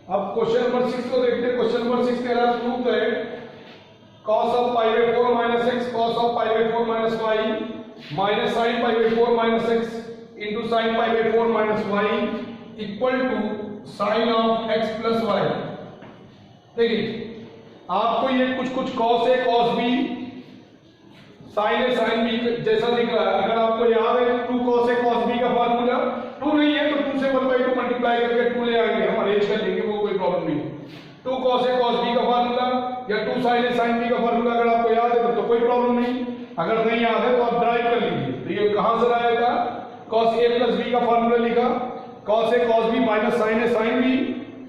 अब क्वेश्चन नंबर 6 को देखते हैं। क्वेश्चन नंबर 6 कह रहा है prove that cos of pi by 4 minus x cos of pi by 4 minus y minus sin pi by 4 minus x into sin pi by 4 minus y equal to sin of x plus y। देखिए आपको ये कुछ cos a cos b sin a sin b जैसा दिख रहा है। अगर आपको याद है 2 cos a cos b का फार्मूला 2 नहीं है तो 2 से 1/2 मल्टीप्लाई करके 2 ले आएंगे, हम अरेंज कर लेंगे, वो कोई प्रॉब्लम नहीं है। 2 cos a cos b का फार्मूला या 2 sin a sin b का फार्मूला अगर आपको याद है तो कोई प्रॉब्लम नहीं। अगर नहीं याद है तो आप ड्राइव कर लीजिए। तो ये कहां से आएगा? cos a plus b का फार्मूला लिखा, cos a cos b minus sin a sin b,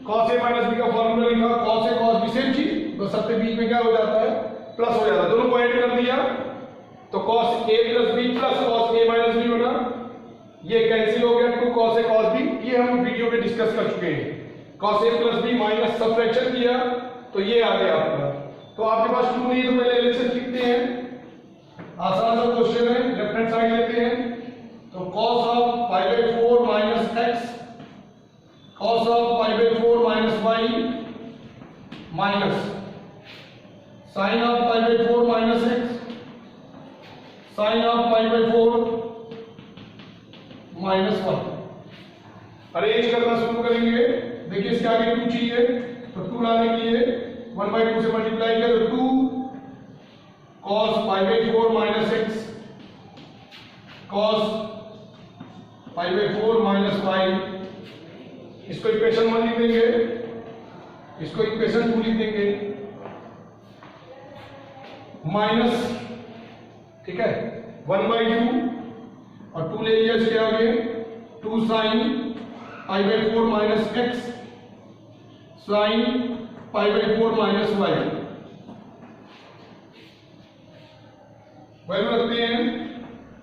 cos a minus b का फार्मूला लिखा, cos a cos b same चीज, तो सबके बीच में क्या हो जाता है? प्लस हो जाता है। दोनों को ऐड कर दिया तो cos a plus b plus cos a minus b होगा, ये कैंसिल हो गया। 2 cos a cos b, ये हम वीडियो में डिस्कस कर चुके हैं। cos a plus b minus subtraction किया तो ये आ गया आपका। तो आपके पास 2 नहीं तो पहले एलएचएस लिखते हैं, आसान सा क्वेश्चन है। लेफ्ट हैंड साइड लेते हैं तो cos of pi by 4 minus x cos of pi by 4 minus y minus sin of pi by 4 minus x sin of pi by 4 minus 1। Arrange करना शुरू करेंगे। देखिए इसके आगे 2 चाहिए तो 2 लाने के लिए 1/2 से मल्टीप्लाई किया तो 2 cos pi by 4 minus x cos pi by 4 minus y, इसको इक्वेशन 1 लिख देंगे, इसको इक्वेशन 2 लिख देंगे, माइनस, ठीक है, 1/2 और 2 ले लिया इसके आगे, 2 sin pi by 4 minus x sin pi by 4 minus y। Value रखते हैं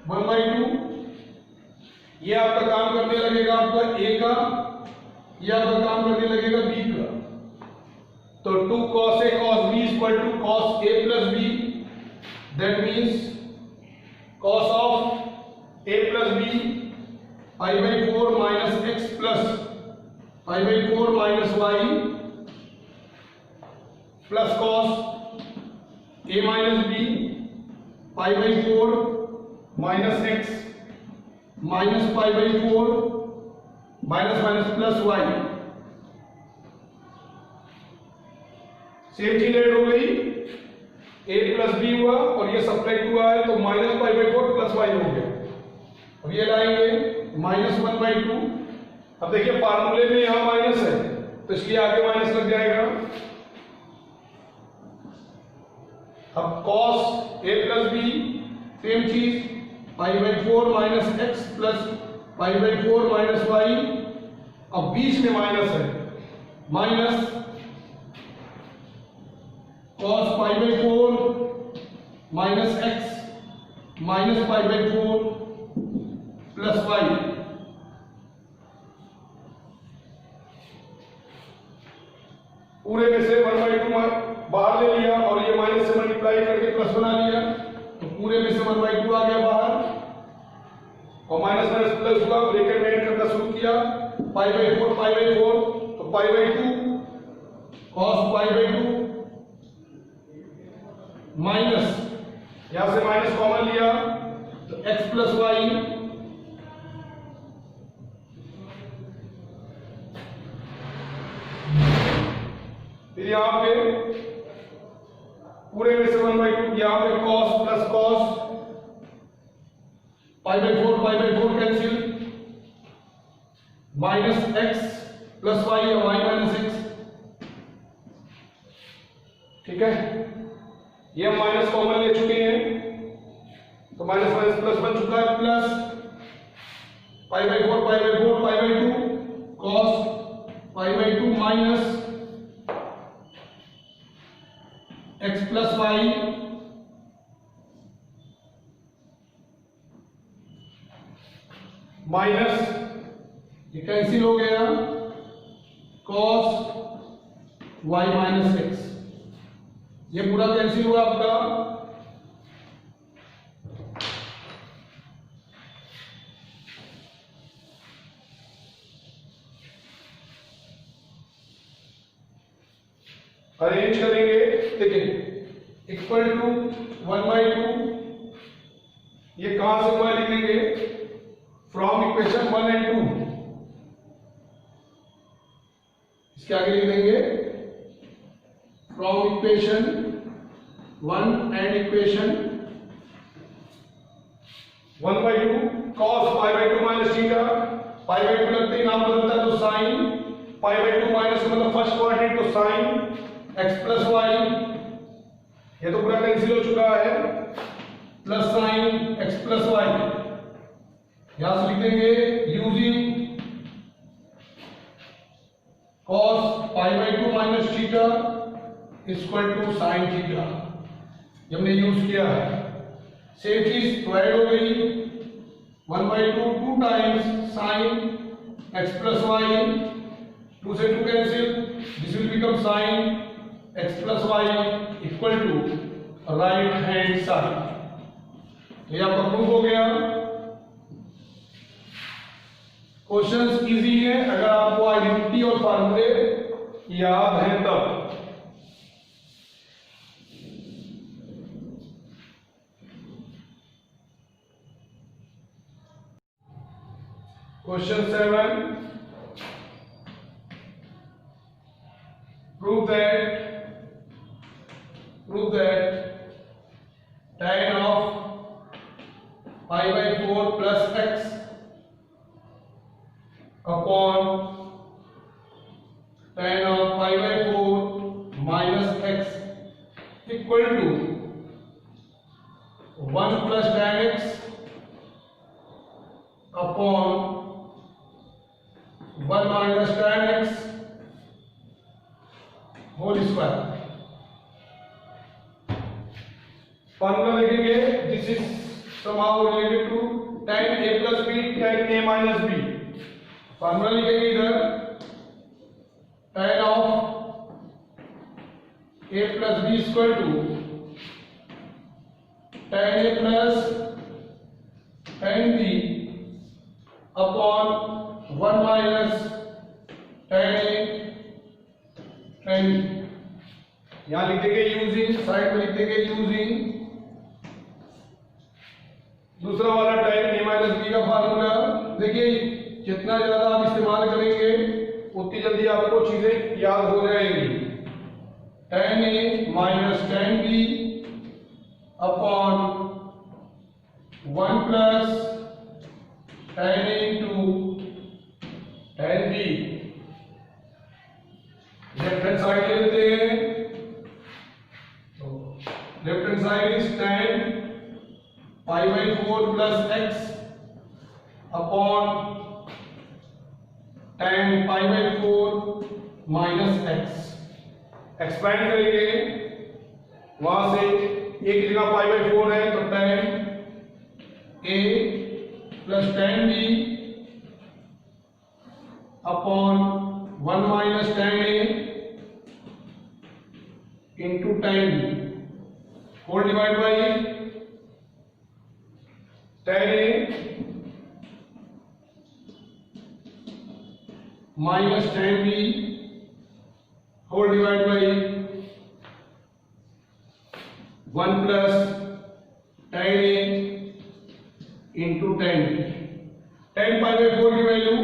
1/2। ये आपका काम करने लगेगा आपका a का, ये आपका काम करने लगेगा b का। तो 2 cos a cos b equal to cos a plus b, that means cos of a plus b pi by 4 minus x plus pi by 4 minus y plus cos a minus b pi by 4 minus x minus pi by 4 minus minus plus y। Same चीज add हो गई, a plus b हुआ और ये subtract हुआ है तो minus pi by 4 plus y हो गया। अब ये लाएंगे माइनस 1/2। अब देखिए फार्मूले में यहां माइनस है तो इसलिए आगे माइनस लग जाएगा। अब cos a plus b same चीज pi by 4 minus x plus pi by 4 minus y। अब बीच में माइनस है, minus cos pi by 4 minus x minus pi by 4 plus y। पूरे में से 1/2 बाहर ले लिया और ये माइनस से मल्टीप्लाई करके प्लस बना लिया तो पूरे में से 1/2 आ गया बाहर और माइनस माइनस प्लस हुआ, ब्रैकेट में ऐड करना शुरू किया। pi by 4 तो pi by 2 cos pi by 2 minus, यहां से माइनस कॉमन लिया तो x प्लस वाई फिर यहां पे पूरे में से 1/2 यहां पे cos plus cos pi by 4 cancel minus x plus y या y माइनस x, ठीक है। ये हम माइनस कॉमन ले चुके हैं तो माइनस माइनस प्लस बन चुका है, plus pi by 4 pi by 2 cos pi by 2 minus x plus y minus, ये कैंसिल हो गया, cos y माइनस x, ये पूरा कैंसिल हुआ आपका। अरेंज करेंगे, देखिए इक्वल टू 1/2, ये कहां से हुआ लिखेंगे, फ्रॉम इक्वेशन 1 एंड 2, इसके आगे लिख देंगे from equation 1 and equation 1/2 cos π/2 minus theta, π/2 लगते ही नाम बदलता है तो साइन, π/2 माइनस मतलब फर्स्ट क्वाड्रेंट तो साइन x प्लस वाई, ये तो पूरा कैंसिल हो चुका है, plus sine x plus y, यहां से लिख देंगे using cos π/2 minus theta equal to sine theta, ये हमने यूज किया है। सेम चीज तो ऐड हो गई 1/2 2 times sine x plus y, 2 से 2 cancel, this will become sine x plus y equal to right hand side, ये आपका प्रूफ हो गया। क्वेश्चंस इजी है अगर आपको आइडेंटिटी और फार्मूले याद हैं तब। Question 7. Prove that tan of π/4 plus x upon tan of π/4 minus x equal to 1 plus tan x upon 1 minus tan x whole square। Formula लिखेंगे, this is somehow related to tan a plus b tan a minus b। Formula लिखेंगे इधर tan of a plus b equal to tan a plus tan b upon 1 minus tan a tan b। यहां लिख देंगे using, side में लिख देंगे using दूसरा वाला tan a minus b का फार्मूला। देखिए जितना ज्यादा आप इस्तेमाल करेंगे उतनी जल्दी आपको चीजें याद हो जाएंगी। tan a minus tan b upon 1 plus tan a into tan b। Left hand side ले लेते हैं, तो left hand side is tan π/4 plus x upon tan π/4 minus x। Expand करेंगे, वहां से एक की जगह π/4 है तो tan a plus tan b upon 1 minus tan a into tan b whole divided by tan a minus tan b whole divided by 1 plus tan a into tan b। tan π/4 की value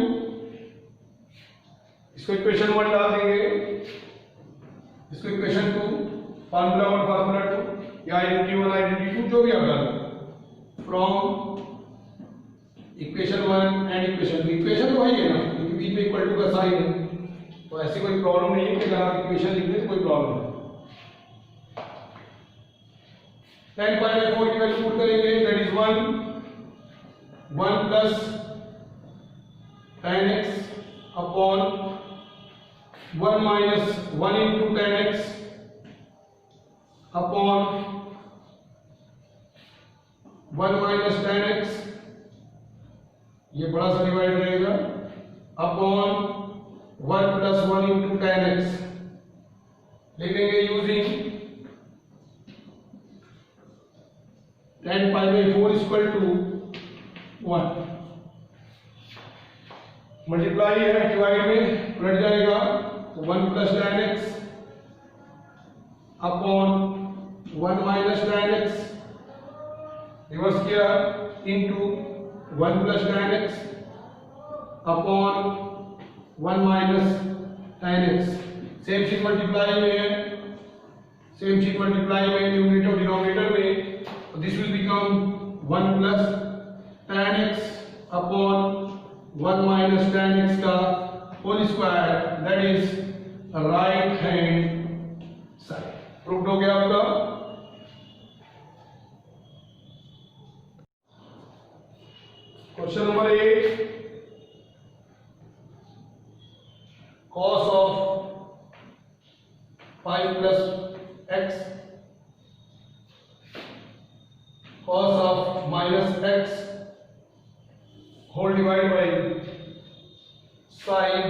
इसको equation 1 डाल देंगे, इसको equation 2, formula 1 formula 2 या identity 1 identity 2 जो भी आप डालें, from equation 1 and equation 2। Equation तो वही है ना, क्योंकि b पे इक्वल टू का साइन है, तो ऐसी कोई प्रॉब्लम नहीं है कि अगर आप इक्वेशन लिख दें तो कोई प्रॉब्लम नहीं। tan π/4 की वैल्यू पुट करेंगे, that is 1 plus tan x upon 1 minus 1 into tan x upon 1 minus tan x, ये बड़ा सा डिवाइड रहेगा, upon 1 plus 1 into tan x लिख देंगे using tan π/4 equal to 1। Multiply है, डिवाइड में उलट जाएगा तो 1 plus tan x upon 1 minus tan x, reverse किया into 1 plus tan x upon 1 minus tan x। Same चीज मल्टीप्लाई में है, सेम चीज मल्टीप्लाई में न्यूमरेटर डिनोमिनेटर में, this will become 1 plus tan x upon 1 minus tan x का whole square, that is right hand side. Proved हो गया आपका। Question number 8, cos of pi plus x cos of minus x whole divided by sin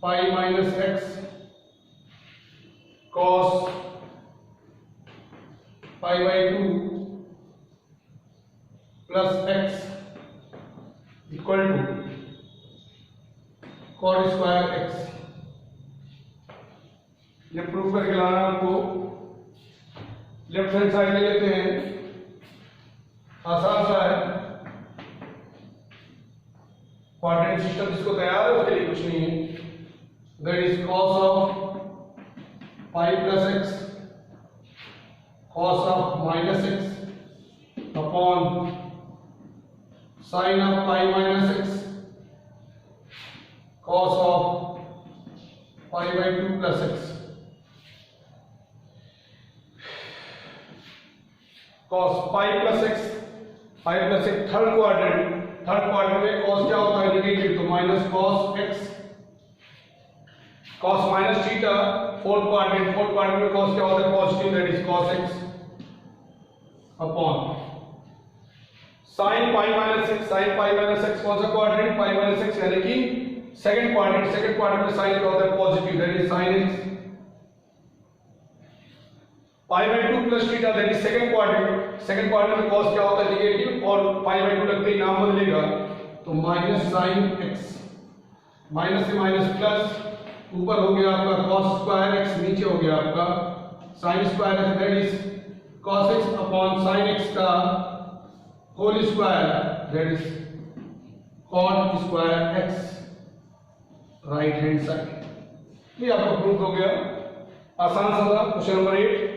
pi minus x cos pi by 2 plus x equal to cot square x। ये prove करके लाना है आपको। Left hand side ले लेते हैं, आसान सा है। क्वाड्रेंट सिस्टम जिसको तैयार है उसके लिए कुछ नहीं है। That is cos of pi plus x cos of minus x upon sine of pi minus x cos of pi by 2 plus x। cos pi plus x, pi plus x third quadrant में cos क्या होता है negative, तो minus cos x, cos minus theta fourth quadrant में cos क्या होता है positive, that is cos x upon sin pi minus x कौन सा क्वाड्रेंट, pi minus x यानी कि सेकंड क्वाड्रेंट में साइन क्या होता है positive, that is sin x pi by 2 plus theta, that is second quadrant में cos क्या होता है नेगेटिव, और पाई बाय 2 लगते ही नाम बदलेगा तो माइनस sin x, माइनस से माइनस प्लस, ऊपर हो गया आपका cos स्क्वायर x, नीचे हो गया आपका sin square x, that is cos x upon sin x का whole square, that is cot square x right hand side. ये आपका प्रूफ हो गया, आसान सा था। क्वेश्चन नंबर 8,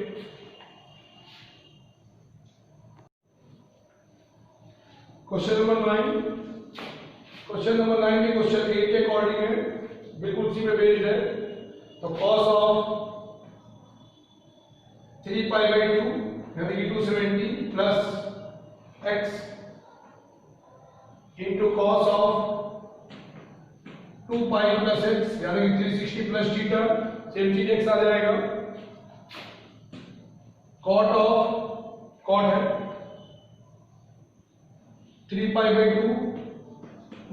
क्वेश्चन नंबर 9 के क्वेश्चन 8 के अकॉर्डिंग है, बिल्कुल उसी में बेस्ड है। तो cos ऑफ 3 पाई बाई 2 यानी कि 270 plus x into cos of 2 pi plus x यानी कि 360 प्लस थीटा, सेम चीज x आ जाएगा। cot है 3 पाई बाई 2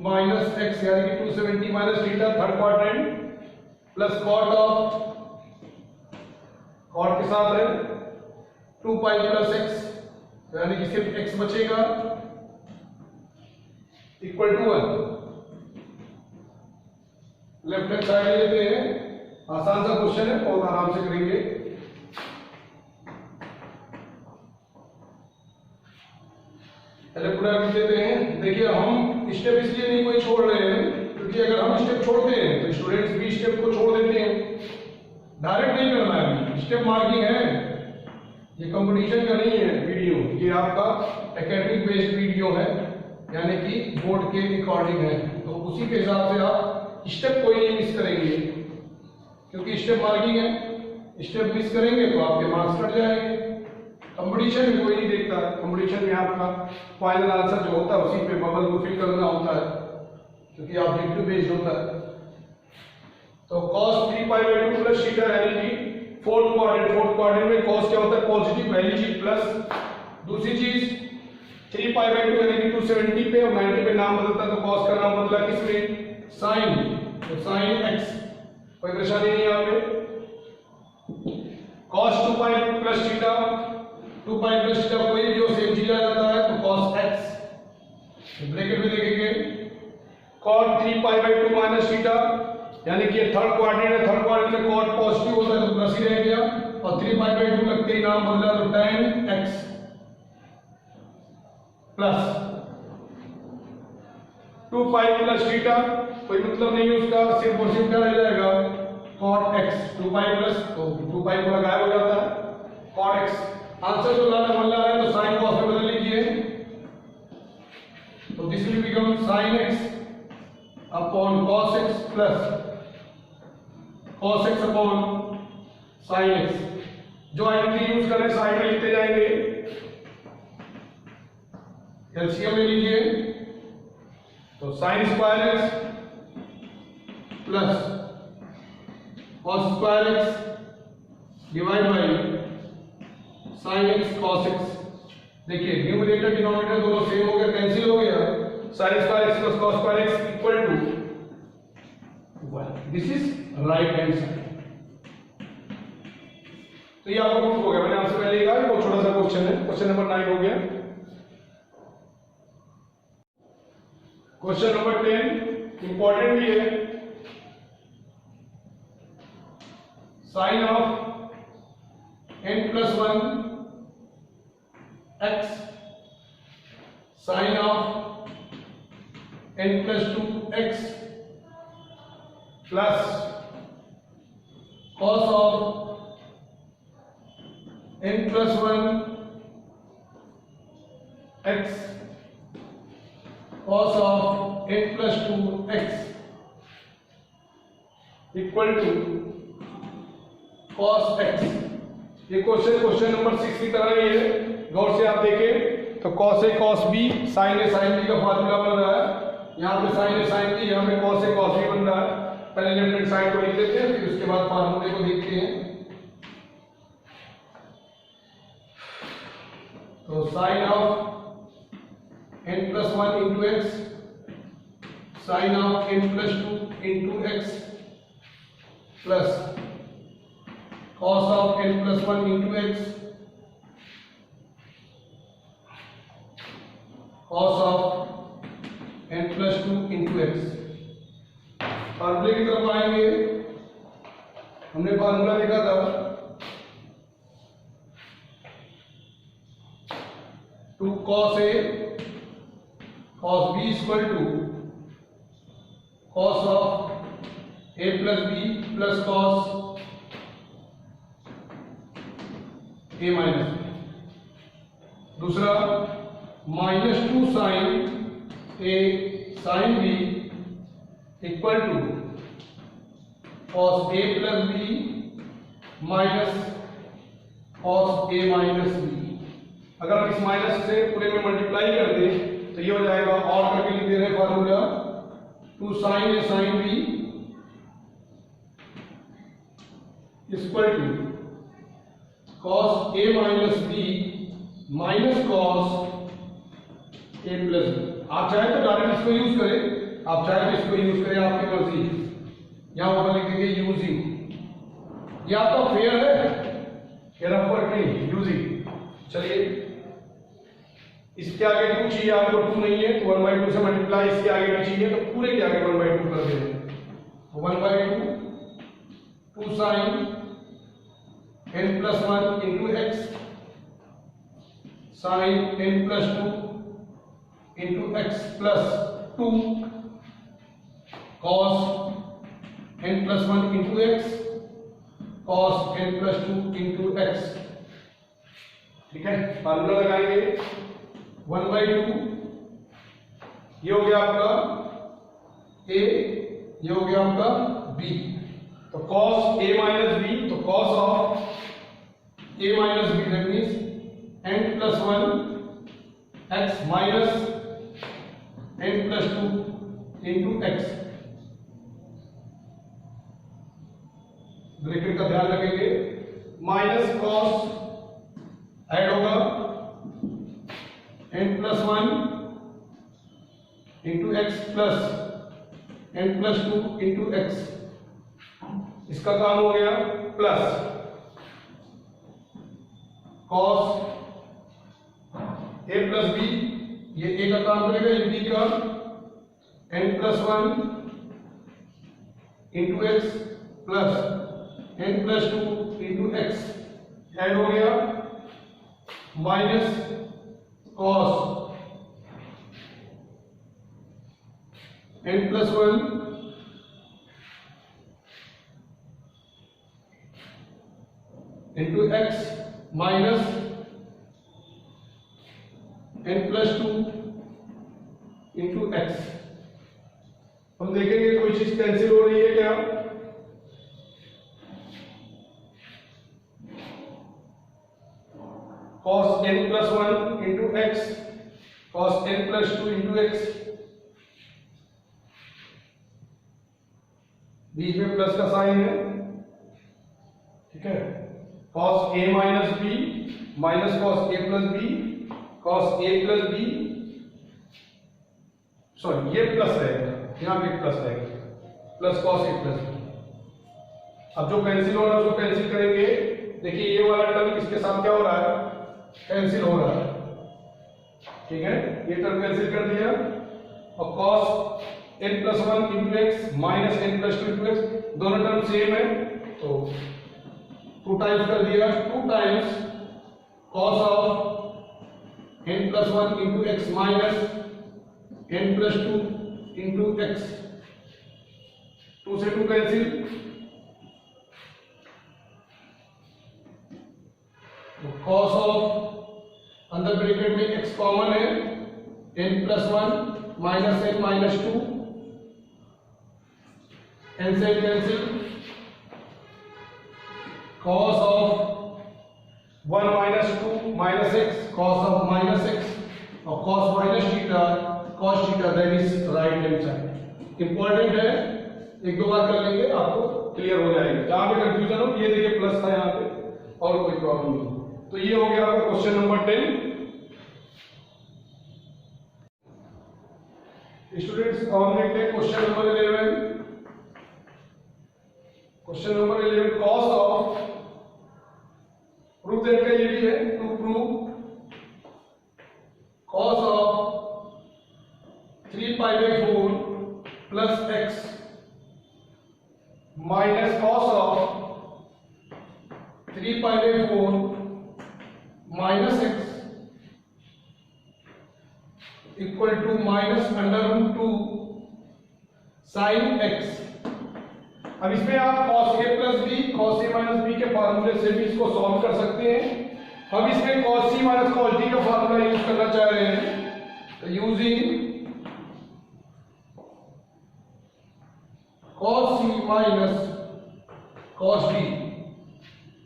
माइनस x यानी कि 270 minus theta third quadrant plus cot के साथ है 2 पाई प्लस x यानी कि सिर्फ x बचेगा equal to 1। Left hand side ले लेते हैं, आसान सा क्वेश्चन है, बहुत आराम से करेंगे। पहले पूरा लिख देते हैं। देखिए हम स्टेप इसलिए नहीं कोई छोड़ रहे हैं क्योंकि अगर हम स्टेप छोड़ते हैं तो स्टूडेंट्स भी स्टेप को छोड़ देते हैं। डायरेक्ट नहीं करना है, स्टेप मार्किंग है, ये कंपटीशन का नहीं है वीडियो, ये आपका एकेडमिक बेस्ड वीडियो है, यानी कि बोर्ड के अकॉर्डिंग है। तो उसी के हिसाब से आप स्टेप कोई नहीं मिस करेंगे, क्योंकि स्टेप मार्किंग है, स्टेप मिस करेंगे तो आपके मार्क्स कट जाएंगे। कंपटीशन में कोई नहीं देखता, कंपटीशन में आपका फाइनल आंसर जो होता है उसी पे बबल को फिल करना होता है, क्योंकि ऑब्जेक्टिव बेस्ड होता है। तो cos 3 pi by 2 plus theta यानी कि फोर्थ क्वाड्रेंट में cos क्या होता है पॉजिटिव वैल्यू चीज प्लस दूसरी चीज 3 पाई बाई 2 यानी कि 270 पे और 90 पे नाम बदलता है, तो cos का नाम बदला किसमें sin, तो sin x, कोई परेशानी नहीं यहाँ पे। cos 2 pi plus theta, 2 pi plus theta कोई भी जो सेम चीज आ जाता है तो cos x, ब्रैकेट में लिखेंगे cot 3 pi by 2 minus theta यानी कि थर्ड क्वाड्रेंट है, थर्ड क्वाड्रेंट में कॉट पॉजिटिव होता है तो प्लस ही रह गया, और 3π/2 लगते ही नाम बदला तो tan x plus 2π plus theta, कोई मतलब नहीं उसका, सिर्फ और सिर्फ क्या रह जाएगा cot x, 2π प्लस, तो 2π पूरा गायब हो जाता है, cot x। आंसर जो लाना मन ला रहा है तो साइन कॉस में बदल लीजिए, तो this will become sin x upon cos x plus cos x upon sin x। जो आइडेंटिटी यूज कर रहे हैं साइड में लिखते जाएंगे, एलसीएम ले लीजिए, तो sin square x plus cos square x divide by sin x cos x। देखिए न्यूमरेटर डिनोमिनेटर दोनों सेम हो गया, कैंसिल हो गया, sin square x plus cos square x equal to 1। This is right hand side. तो ये आपका proof हो गया, मैंने आपसे पहले कहा बहुत छोटा सा क्वेश्चन है, क्वेश्चन नंबर 9 हो गया। क्वेश्चन नंबर 10 इंपॉर्टेंट भी है, sine of n+1 x sine of n+2 x plus cos of n+1 x cos of n+2 x equal to cos x। ये क्वेश्चन नंबर 6 की तरह ही है, गौर से आप देखें तो cos a cos b sin a sin b का फार्मूला बन रहा है, यहाँ पे sin a sin b, यहाँ पे cos a cos b बन रहा है। पहले लेफ्ट हैंड साइड को लिख देते हैं, फिर उसके बाद फार्मूले को देखते हैं। तो sin of n+1 into x sin of n+2 into x plus cos of n+1 into x cos of n+2 into x। फार्मूले की तरफ आएंगे, हमने फार्मूला देखा था 2 cos a cos b equal to cos of a plus b plus cos a minus b। दूसरा -2 sin a sin b equal to cos a plus b minus cos a minus b। अगर आप इस minus से पूरे में multiply कर दें तो ये हो जाएगा, और करके लिख दे रहे formula 2 sin a sin b equal to cos a minus b minus cos a plus b। आप चाहे तो डायरेक्ट इसको यूज करें, आप चाहे तो इसको यूज करें, आपकी मर्जी। यहां ऊपर लिख देंगे यूजिंग, ये आपका फेयर है, फेयर ऑफ वर्क नहीं, यूजिंग। चलिए इसके आगे 2 चाहिए आपको, 2 नहीं है तो 1/2 से मल्टीप्लाई, इसके आगे भी चाहिए तो पूरे के आगे 1/2 कर देंगे। 1/2 2 sin n+1 into x sin n+2 into x plus 2 cos n+1 into x cos n+2 into x। ठीक है, फार्मूला लगाएंगे 1/2, ये हो गया आपका a, ये हो गया आपका b, तो cos a minus b, तो cos of a minus b that means n+1 x minus n+2 into x। Bracket का ध्यान रखेंगे, माइनस cos ऐड होगा n+1 into x plus n+2 into x, इसका काम हो गया, plus cos a plus b, ये a का काम करेगा, ये b का n+1 into x plus n plus 2 into x add हो गया minus cos n plus 1 into x minus n plus 2 into x. हम देखेंगे कोई चीज कैंसिल हो रही है क्या। cos n plus 1 into x cos n plus 2 into x, बीच में प्लस का साइन है, ठीक है। cos a minus b minus cos a plus B cos a plus b, sorry ये प्लस रहेगा, यहां पे प्लस रहेगा, plus cos a plus b. अब जो कैंसिल हो रहा है उसको कैंसिल करेंगे। देखिए ये वाला टर्म इसके साथ क्या हो रहा है, कैंसिल हो रहा है, ठीक है। ये टर्म कैंसिल कर दिया और cos n plus 1 into x minus n plus 2 into x, दोनों टर्म सेम है तो 2 टाइम्स कर दिया, 2 times cos of n plus 1 into x minus n plus 2 into x, 2 से 2 कैंसिल, तो cos ऑफ अंदर ब्रैकेट में x कॉमन है, n plus 1 minus n minus 2, n से cancel, cos of 1 minus 2 minus x, cos of minus x और cos minus theta cos theta, that is right hand side. Important है, एक दो बार कर लेंगे आपको क्लियर हो जाएगा। जहां पे कंफ्यूजन हो, ये देखिए प्लस था यहां पे और कोई प्रॉब्लम नहीं। तो ये हो गया आपका क्वेश्चन नंबर 10। स्टूडेंट्स अब हम देखते हैं question number 11। Question number 11 cos of, proof that का ये भी है, to prove cos of 3π/4 plus x minus cos of 3π/4 minus x equal to minus √2 sine x। अब इसमें आप cos a plus B cos a minus B के फार्मूले से भी इसको सॉल्व कर सकते हैं। हम इसमें cos c minus cos d का फार्मूला यूज करना चाह रहे हैं, तो using cos c minus cos d,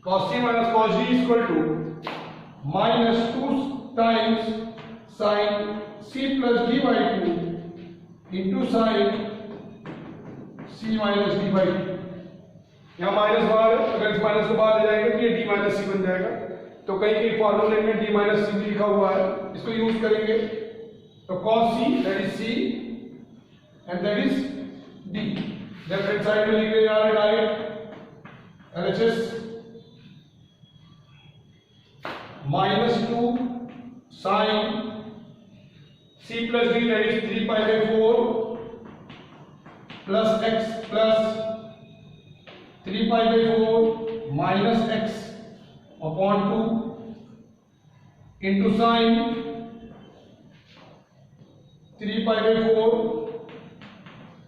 cos c minus cos d equal to minus 2 times sign c plus d by 2 into sign c minus d by 2। यहाँ minus बाहर है, अगर इस माइनस को बाहर ले जाएंगे तो ये d माइनस सी बन जाएगा। तो कहीं कहीं फॉर्मूले में d माइनस सी लिखा हुआ है, इसको यूज करेंगे। तो cos c that is c and that is d, left hand side में लिख जा रहे हैं direct LHS minus 2 sine c plus d that is 3π/4 plus x plus 3π/4 minus x upon 2 into sine 3π/4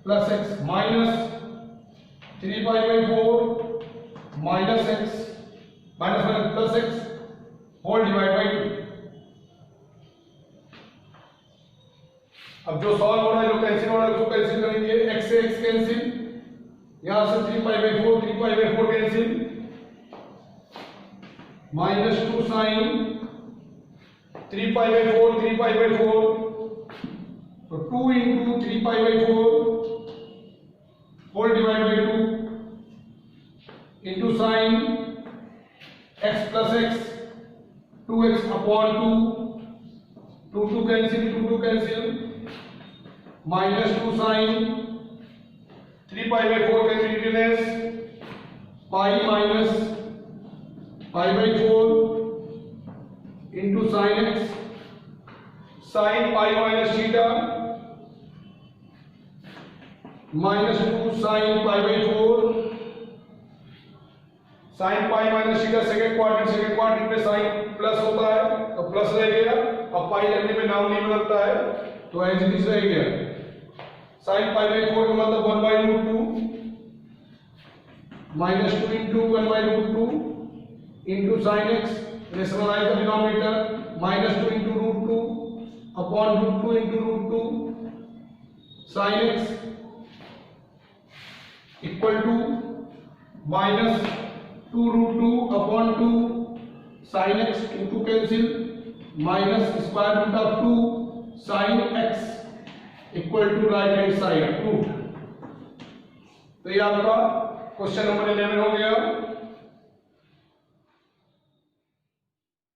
plus x minus 3π/4 minus x minus plus x whole divide by 2। अब जो solve हो रहा है, जो कैंसिल हो रहा है, उसको कैंसिल करेंगे। x से x कैंसिल, यहां से 3π/4 कैंसिल, माइनस 2 साइन 3π/4 तो 2 into 3π/4 whole divide by 2 into sine x plus x 2x upon 2 2 cancel minus 2 sine 3π/4 cancel pi minus π/4 into sine x sine pi minus theta minus 2 sine pi by 4 sine pi minus theta second quadrant में sine plus होता है तो plus रह गया। अब पाई लगने में नाम नहीं बदलता है तो एज इट इज रह गया। साइन पाई बाई 4 का मतलब 1 by root 2 minus 2 into 1 by root 2 into sine x rationalise the denominator minus 2 into root 2 upon root 2 into root 2 sine x equal to minus 2 root 2 upon 2 sine x 2 cancel minus square root of 2 sine x equal to right hand side 2। तो ये आपका question number 11 हो गया।